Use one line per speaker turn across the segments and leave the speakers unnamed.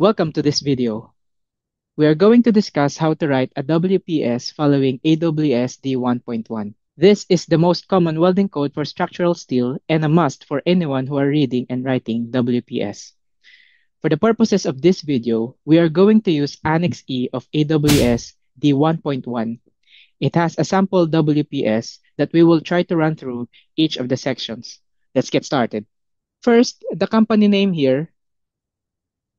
Welcome to this video. We are going to discuss how to write a WPS following AWS D1.1. This is the most common welding code for structural steel and a must for anyone who are reading and writing WPS. For the purposes of this video, we are going to use Annex E of AWS D1.1. It has a sample WPS that we will try to run through each of the sections. Let's get started. First, the company name here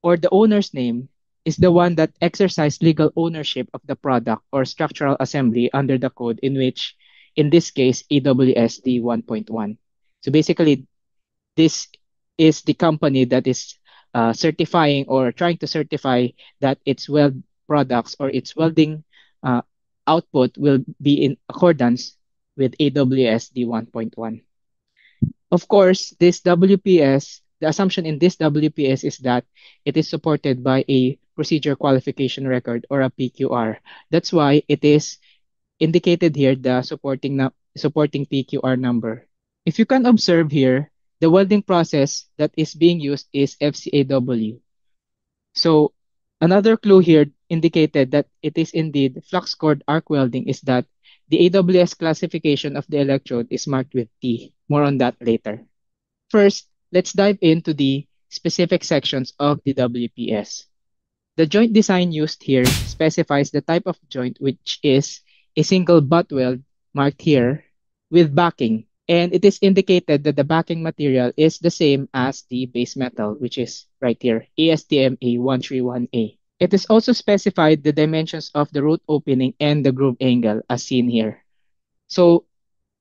or the owner's name is the one that exercised legal ownership of the product or structural assembly under the code in which, in this case, AWSD 1.1. So basically, this is the company that is certifying or trying to certify that its weld products or its welding uh, output will be in accordance with AWSD 1.1. Of course, this WPS, the assumption in this WPS is that it is supported by a procedure qualification record or a PQR. That's why it is indicated here the supporting PQR number. If you can observe here, the welding process that is being used is FCAW. So another clue here indicated that it is indeed flux cored arc welding is that the AWS classification of the electrode is marked with T. More on that later. First, let's dive into the specific sections of the WPS. The joint design used here specifies the type of joint, which is a single butt weld marked here with backing. And it is indicated that the backing material is the same as the base metal, which is right here, ASTM A131A. It is also specified the dimensions of the root opening and the groove angle as seen here. So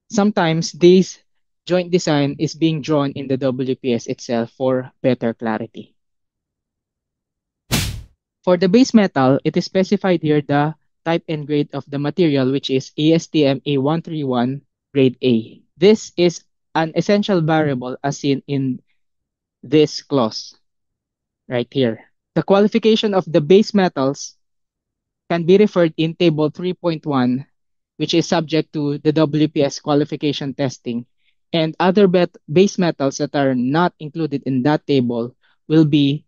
sometimes this joint design is being drawn in the WPS itself for better clarity. For the base metal, it is specified here the type and grade of the material, which is ASTM A131 grade A. This is an essential variable as seen in this clause right here. The qualification of the base metals can be referred in table 3.1, which is subject to the WPS qualification testing, and other base metals that are not included in that table will be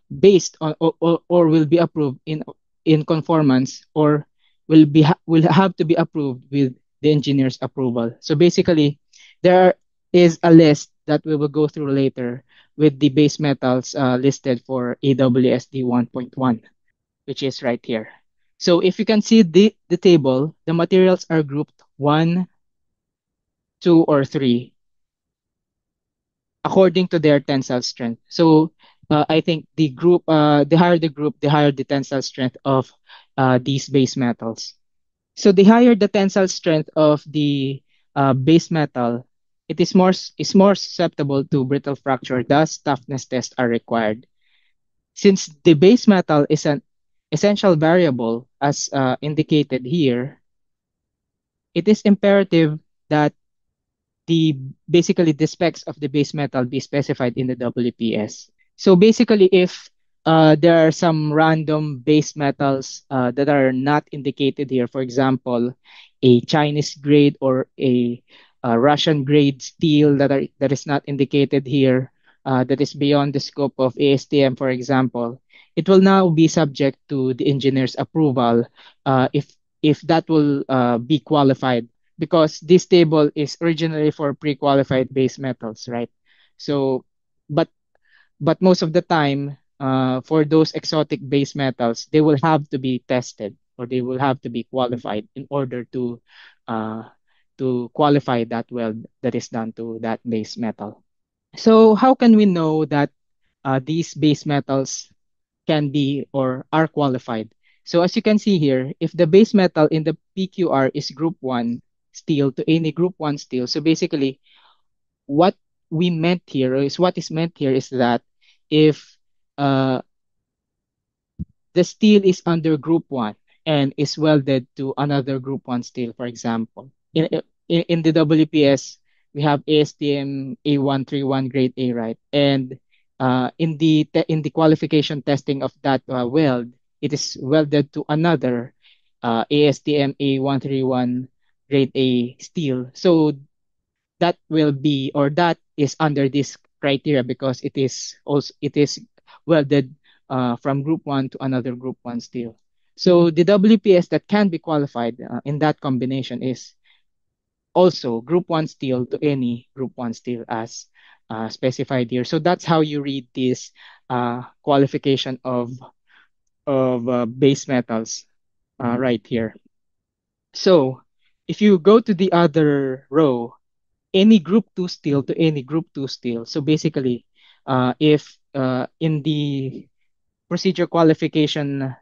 based on or will be approved in conformance or will have to be approved with the engineer's approval. So basically, there is a list that we will go through later with the base metals listed for AWSD 1.1, which is right here. So if you can see the table, the materials are grouped 1, 2, or 3 according to their tensile strength. So I think the higher the group, the higher the tensile strength of these base metals. So the higher the tensile strength of the base metal, is more susceptible to brittle fracture. Thus, toughness tests are required. Since the base metal is an essential variable, as indicated here, it is imperative that the basically the specs of the base metal be specified in the WPS. So basically, if there are some random base metals that are not indicated here, for example, a Chinese grade or a Russian grade steel that is not indicated here, that is beyond the scope of ASTM, for example, it will now be subject to the engineer's approval if that will be qualified because this table is originally for pre-qualified base metals, right? So, but most of the time, for those exotic base metals, they will have to be tested or they will have to be qualified in order uh, to qualify that weld that is done to that base metal. So, how can we know that these base metals can be or are qualified? So, as you can see here, if the base metal in the PQR is group 1 steel to any group 1 steel, so basically what what is meant here is that if uh, the steel is under group 1 and is welded to another group 1 steel, for example, in the WPS, we have ASTM A131 grade A, right? And in the qualification testing of that weld, it is welded to another ASTM A131 grade A steel. So that will be or that is under this criteria because it is welded from group 1 to another group 1 steel. So the WPS that can be qualified in that combination is also group 1 steel to any group 1 steel as specified here. So that's how you read this qualification of base metals right here. So if you go to the other row, any group 2 steel to any group 2 steel. So basically, if in the procedure qualification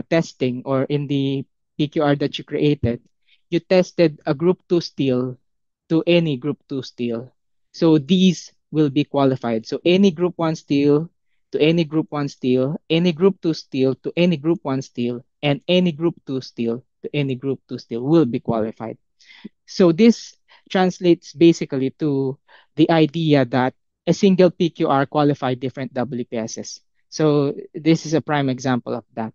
testing or in the PQR that you created, you tested a group 2 steel to any group 2 steel. So these will be qualified. So any group 1 steel to any group 1 steel, any group 2 steel to any group 1 steel, and any group 2 steel to any group 2 steel will be qualified. So this translates basically to the idea that a single PQR qualified different WPSs. So this is a prime example of that.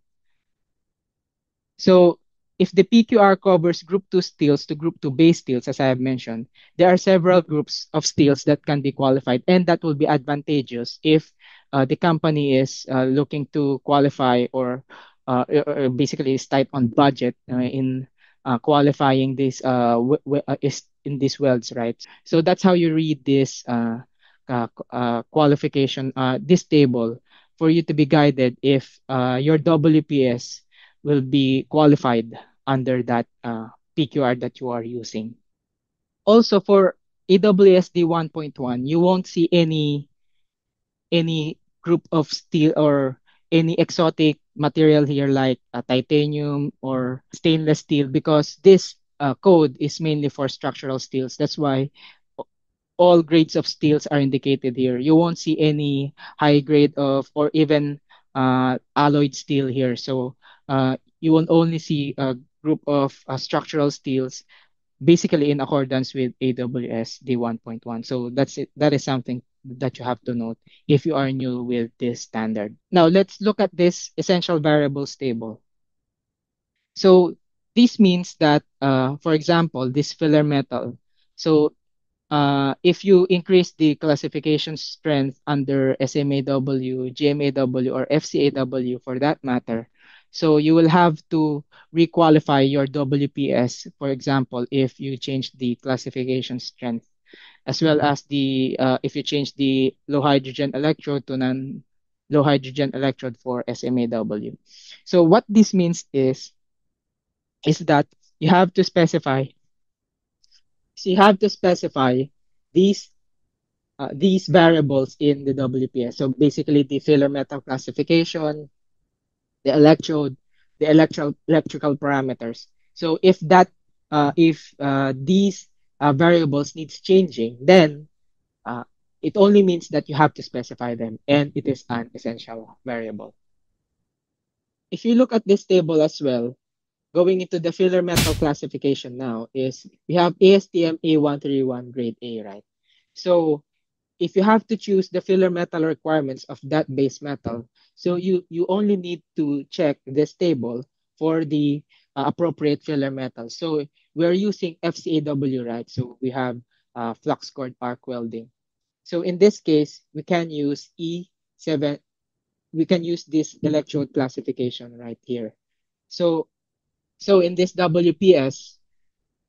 So if the PQR covers group 2 steels to group 2 base steels, as I have mentioned, there are several groups of steels that can be qualified, and that will be advantageous if the company is looking to qualify or basically is tight on budget in qualifying this is in these welds, right? So that's how you read this qualification, this table for you to be guided if your WPS will be qualified under that PQR that you are using. Also for AWSD 1.1, you won't see any group of steel or any exotic material here like titanium or stainless steel because this code is mainly for structural steels. That's why all grades of steels are indicated here. You won't see any high grade of or even alloyed steel here. So you will only see a group of structural steels basically in accordance with AWS D1.1. So that's it. That is something that you have to note if you are new with this standard. Now let's look at this essential variables table. So this means that, for example, this filler metal. So if you increase the classification strength under SMAW, GMAW, or FCAW for that matter, so you will have to requalify your WPS, for example, if you change the classification strength, as well as the if you change the low hydrogen electrode to non low hydrogen electrode for SMAW. So what this means is that you have to specify you have to specify these these variables in the WPS. So basically the filler metal classification, the electrode, the electrical parameters. So if these variables needs changing, then uh, it only means that you have to specify them and it is an essential variable. If you look at this table as well, going into the filler metal classification now is we have ASTM A131 grade A, right? So if you have to choose the filler metal requirements of that base metal, so you only need to check this table for the appropriate filler metal. So we're using FCAW, right? So we have flux cored arc welding. So in this case, we can use E7. We can use this electrode classification right here. So so in this WPS,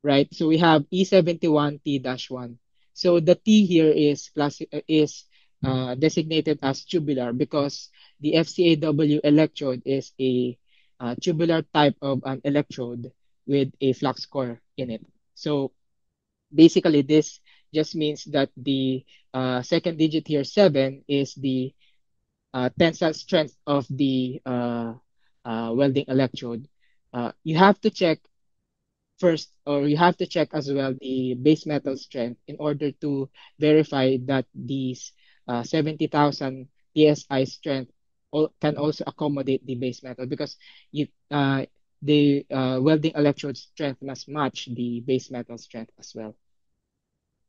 right? So we have E71T-1. So the T here is designated as tubular because the FCAW electrode is a tubular type of an electrode with a flux core in it. So basically, this just means that the second digit here, 7, is the tensile strength of the welding electrode. You have to check first, or you have to check as well the base metal strength in order to verify that these 70,000 psi strength can also accommodate the base metal because you the welding electrode strength must match the base metal strength as well.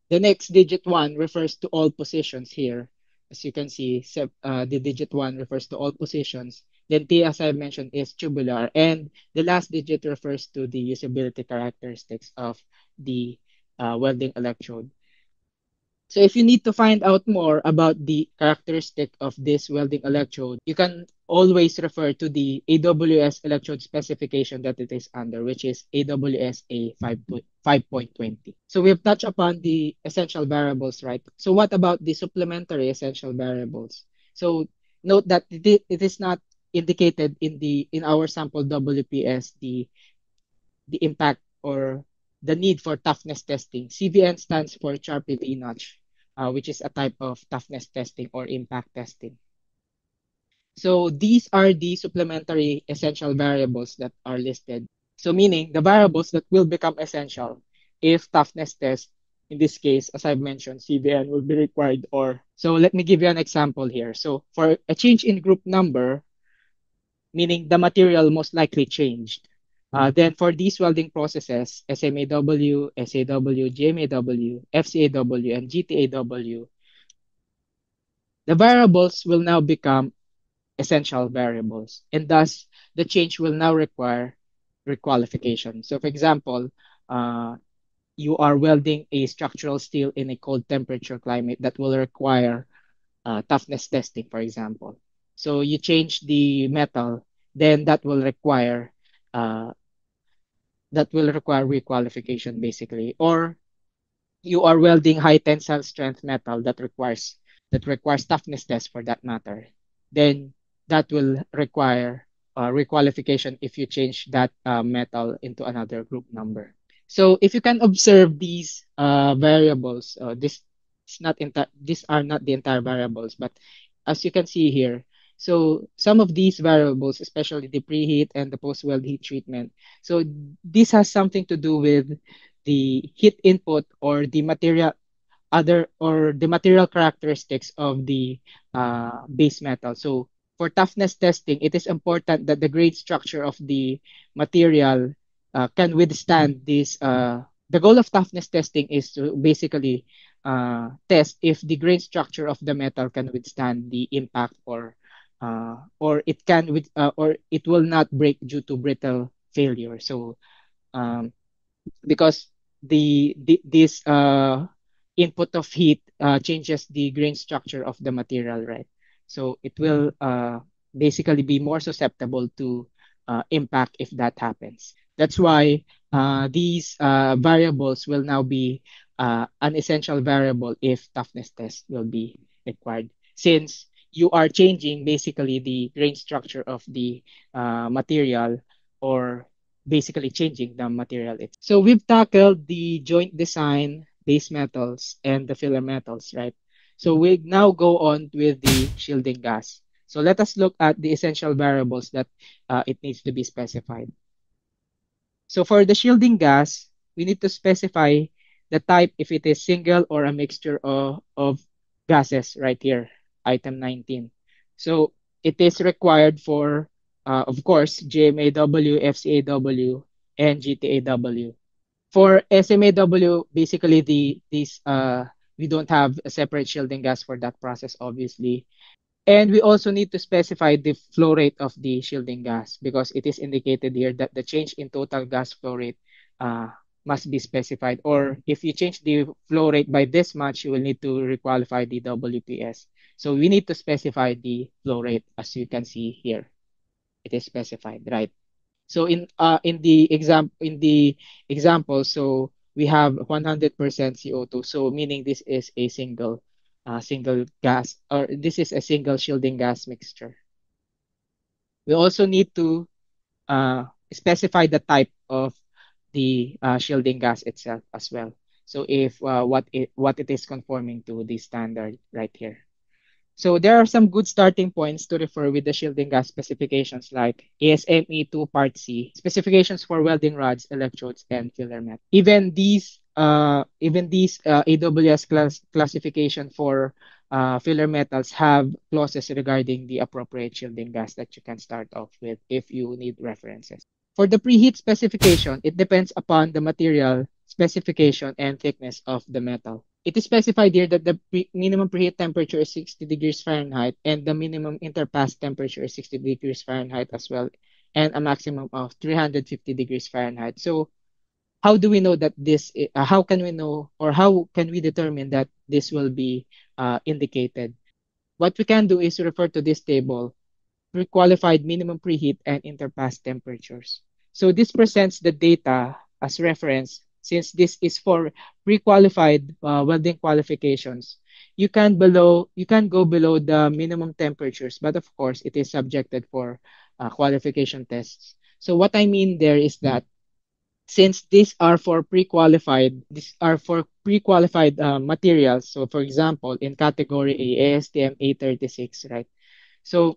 The next digit 1 refers to all positions here. As you can see, the digit 1 refers to all positions. Then T, as I mentioned, is tubular. And the last digit refers to the usability characteristics of the welding electrode. So if you need to find out more about the characteristic of this welding electrode, you can always refer to the AWS electrode specification that it is under, which is AWSA 5.20. So we've touched upon the essential variables, right? So what about the supplementary essential variables? So note that it is not indicated in our sample WPS the impact or the need for toughness testing. CVN stands for Charpy notch, which is a type of toughness testing or impact testing. So these are the supplementary essential variables that are listed. So meaning the variables that will become essential if toughness test, in this case, as I've mentioned, CVN will be required or so let me give you an example here. So for a change in group number, meaning the material most likely changed. Then for these welding processes, SMAW, SAW, GMAW, FCAW, and GTAW, the variables will now become essential variables, and thus the change will now require requalification. So, for example, uh, you are welding a structural steel in a cold temperature climate that will require toughness testing, for example. So you change the metal, then uh, that will require requalification basically. Or you are welding high tensile strength metal that requires toughness test for that matter. Then that will require requalification if you change that metal into another group number. So if you can observe these variables, this is not these are not the entire variables, but as you can see here, so some of these variables, especially the preheat and the post-weld heat treatment, so this has something to do with the heat input or the material other or the material characteristics of the base metal. So for toughness testing, it is important that the grade structure of the material can withstand this. The goal of toughness testing is to basically test if the grain structure of the metal can withstand the impact or it can with or it will not break due to brittle failure. So um, because this input of heat changes the grain structure of the material, right? So it will basically be more susceptible to impact if that happens. That's why these variables will now be an essential variable if toughness test will be required, since you are changing basically the grain structure of the material or basically changing the material. So we've tackled the joint design, base metals, and the filler metals, right? So we now go on with the shielding gas. So let us look at the essential variables that it needs to be specified. So for the shielding gas, we need to specify the type if it is single or a mixture of gases right here, item 19. So it is required for, of course, GMAW, FCAW, and GTAW. For SMAW, basically these we don't have a separate shielding gas for that process, obviously. And we also need to specify the flow rate of the shielding gas because it is indicated here that the change in total gas flow rate uh, must be specified. Or if you change the flow rate by this much, you will need to requalify the WPS. So we need to specify the flow rate as you can see here. It is specified, right? So in the example, so we have 100% CO2. So meaning this is a single gas or this is a single shielding gas mixture. We also need to specify the type of the shielding gas itself as well. So if what it is conforming to the standard right here. So there are some good starting points to refer with the shielding gas specifications like ASME 2 Part C, specifications for welding rods, electrodes, and filler metal. Even these AWS classification for filler metals have clauses regarding the appropriate shielding gas that you can start off with if you need references. For the preheat specification, it depends upon the material specification and thickness of the metal. It is specified here that the minimum preheat temperature is 60 degrees Fahrenheit and the minimum interpass temperature is 60 degrees Fahrenheit as well, and a maximum of 350 degrees Fahrenheit. So How do we know that how can we know, or how can we determine that this will be indicated? What we can do is refer to this table, pre-qualified minimum preheat and interpass temperatures. So this presents the data as reference. Since this is for pre-qualified welding qualifications, you can go below the minimum temperatures, but of course it is subjected for qualification tests. So what I mean there is that since these are for pre-qualified materials. So for example, in category A, ASTM A36, right? So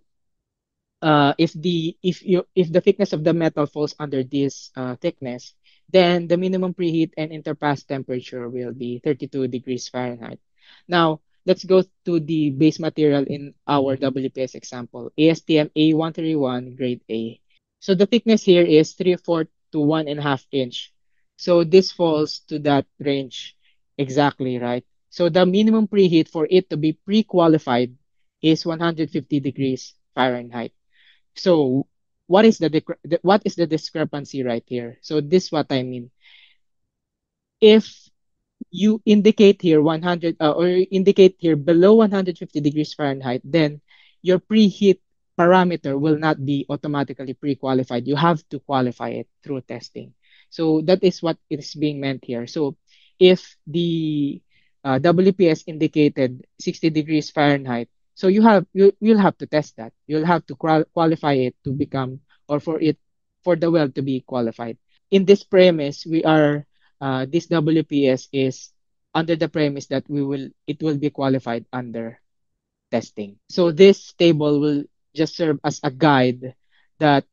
if the thickness of the metal falls under this thickness, then the minimum preheat and interpass temperature will be 32 degrees Fahrenheit. Now, let's go to the base material in our WPS example, ASTM A131 grade A. So the thickness here is 3/4 to 1.5 inch. So this falls to that range exactly, right? So the minimum preheat for it to be pre-qualified is 150 degrees Fahrenheit. So what is the discrepancy right here? So this is what I mean. If you indicate here 100 or indicate here below 150 degrees Fahrenheit, then your preheat parameter will not be automatically pre-qualified. You have to qualify it through testing. So that is what is being meant here. So if the WPS indicated 60 degrees Fahrenheit, so you'll have to test that. You'll have to qualify it to become, or for the well to be qualified. In this premise, this WPS is under the premise that it will be qualified under testing. So this table will just serve as a guide that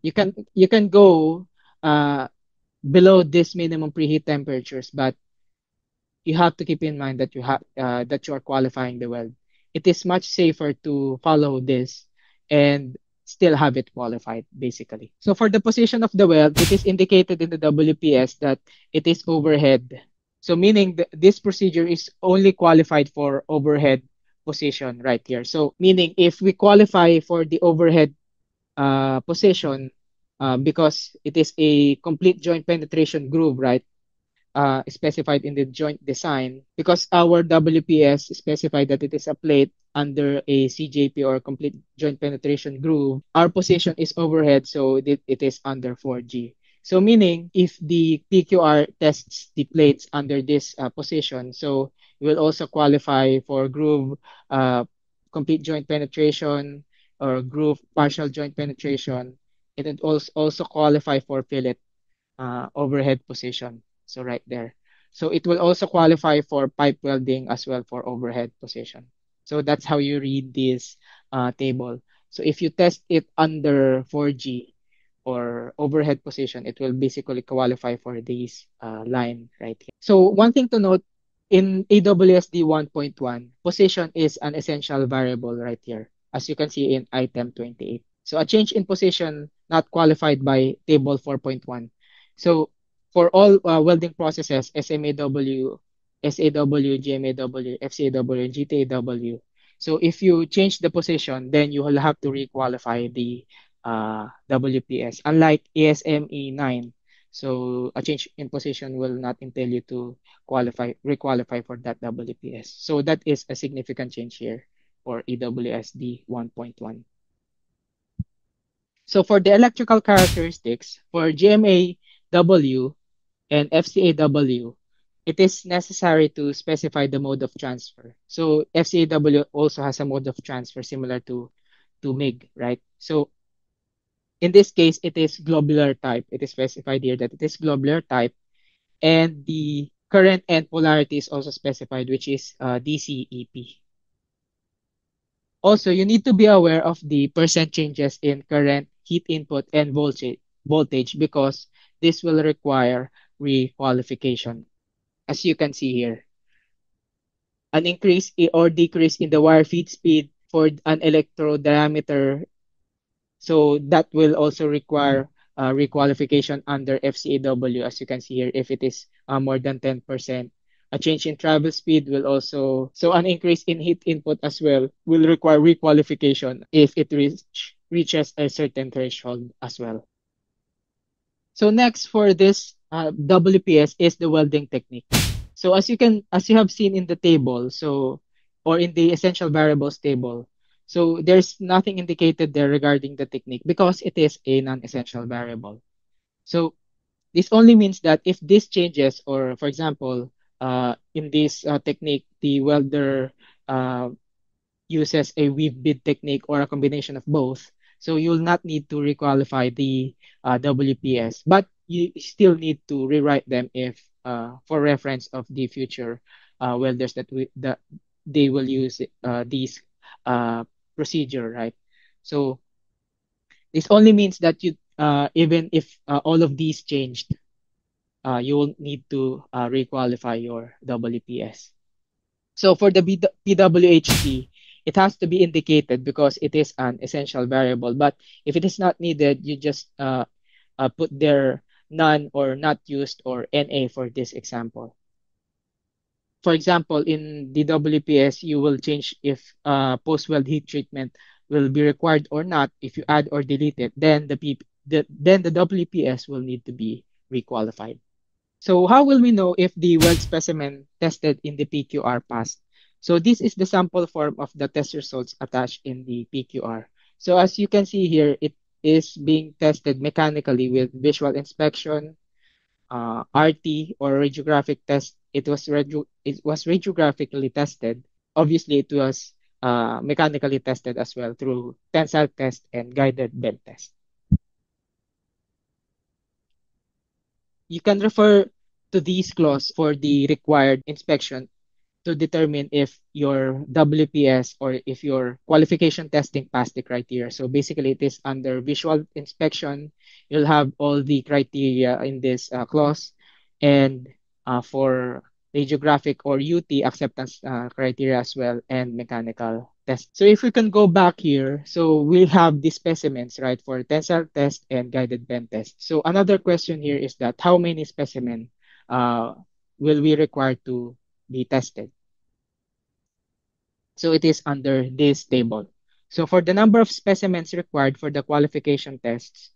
you can go uh, below this minimum preheat temperatures, but you have to keep in mind that you are qualifying the weld. It is much safer to follow this and still have it qualified, basically. So for the position of the weld, it is indicated in the WPS that it is overhead. So meaning this procedure is only qualified for overhead position right here. So meaning if we qualify for the overhead position, because it is a complete joint penetration groove, right? Specified in the joint design, because our WPS specified that it is a plate under a CJP or complete joint penetration groove. Our position is overhead, so it is under 4G. So meaning if the PQR tests the plates under this position, so you will also qualify for groove uh, complete joint penetration or groove partial joint penetration. It would also qualify for fillet overhead position. So right there. So it will also qualify for pipe welding as well for overhead position. So that's how you read this table. So if you test it under 4G or overhead position, it will basically qualify for this line right here. So one thing to note in AWSD 1.1, position is an essential variable right here, as you can see in item 28. So a change in position not qualified by table 4.1. So for all welding processes, SMAW, SAW, GMAW, FCAW, and GTAW. So if you change the position, then you will have to requalify the WPS. Unlike ASME 9, so a change in position will not entail you to requalify for that WPS. So that is a significant change here for EWSD 1.1. So for the electrical characteristics, for GMAW and FCAW, it is necessary to specify the mode of transfer. So FCAW also has a mode of transfer similar to MIG, right? So in this case, it is globular type. It is specified here that it is globular type, and the current and polarity is also specified, which is DCEP. Also, you need to be aware of the percent changes in current, heat input, and voltage because this will require requalification. As you can see here, an increase or decrease in the wire feed speed for an electrode diameter. So that will also require requalification under FCAW, as you can see here, if it is more than 10%. A change in travel speed will also, so an increase in heat input as well will require requalification if it reaches a certain threshold as well. So next for this WPS is the welding technique. So as you have seen in the table, or in the essential variables table, so there's nothing indicated there regarding the technique because it is a non-essential variable. So this only means that if this changes, or for example, in this technique, the welder uh, uses a weave bid technique or a combination of both. So you'll not need to requalify the WPS, but you still need to rewrite them if for reference of the future welders that they will use these uh, procedure, right? So this only means that you even if all of these changed, you will need to requalify your WPS. So for the PWHT, it has to be indicated because it is an essential variable. But if it is not needed, you just put there none or not used or NA for this example. For example, in the WPS, you will change if post-weld heat treatment will be required or not. If you add or delete it, then then the WPS will need to be requalified. So how will we know if the weld specimen tested in the PQR passed? So this is the sample form of the test results attached in the PQR. So as you can see here, it is being tested mechanically with visual inspection, RT or radiographic test. It was radiographically tested. Obviously, it was mechanically tested as well through tensile test and guided bend test. You can refer to these clauses for the required inspection to determine if your WPS or if your qualification testing passed the criteria. So basically, it is under visual inspection. You'll have all the criteria in this clause, and for radiographic or UT acceptance criteria as well, and mechanical test. So if we can go back here, so we have the specimens, right, for tensile test and guided bend test. So another question here is that how many specimen uh, will we require to be tested? So it is under this table. So for the number of specimens required for the qualification tests,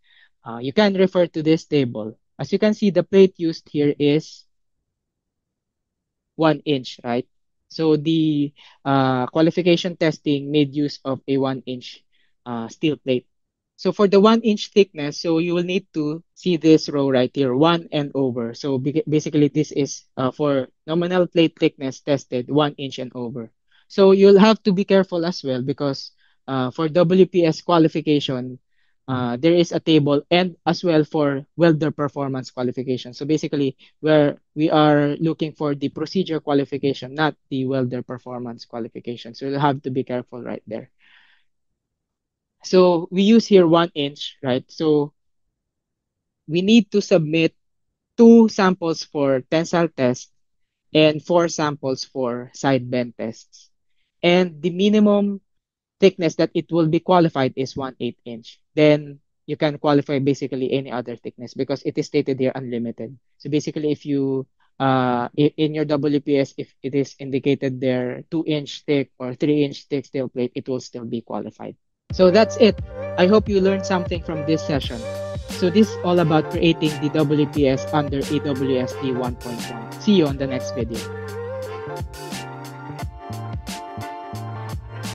you can refer to this table. As you can see, the plate used here is 1 inch, right? So the qualification testing made use of a 1 inch steel plate. So for the 1 inch thickness, so you will need to see this row right here, 1 and over. So basically, this is for nominal plate thickness tested 1 inch and over. So you'll have to be careful as well because for WPS qualification, there is a table and as well for welder performance qualification. So basically, where we are looking for the procedure qualification, not the welder performance qualification. So you'll have to be careful right there. So we use here 1 inch, right? So we need to submit 2 samples for tensile test and 4 samples for side bend tests. And the minimum thickness that it will be qualified is 1/8 inch. Then you can qualify basically any other thickness because it is stated here unlimited. So basically, if you in your WPS, if it is indicated there 2 inch thick or 3 inch thick steel plate, it will still be qualified. So that's it. I hope you learned something from this session. So this is all about creating the WPS under AWSD 1.1. See you on the next video.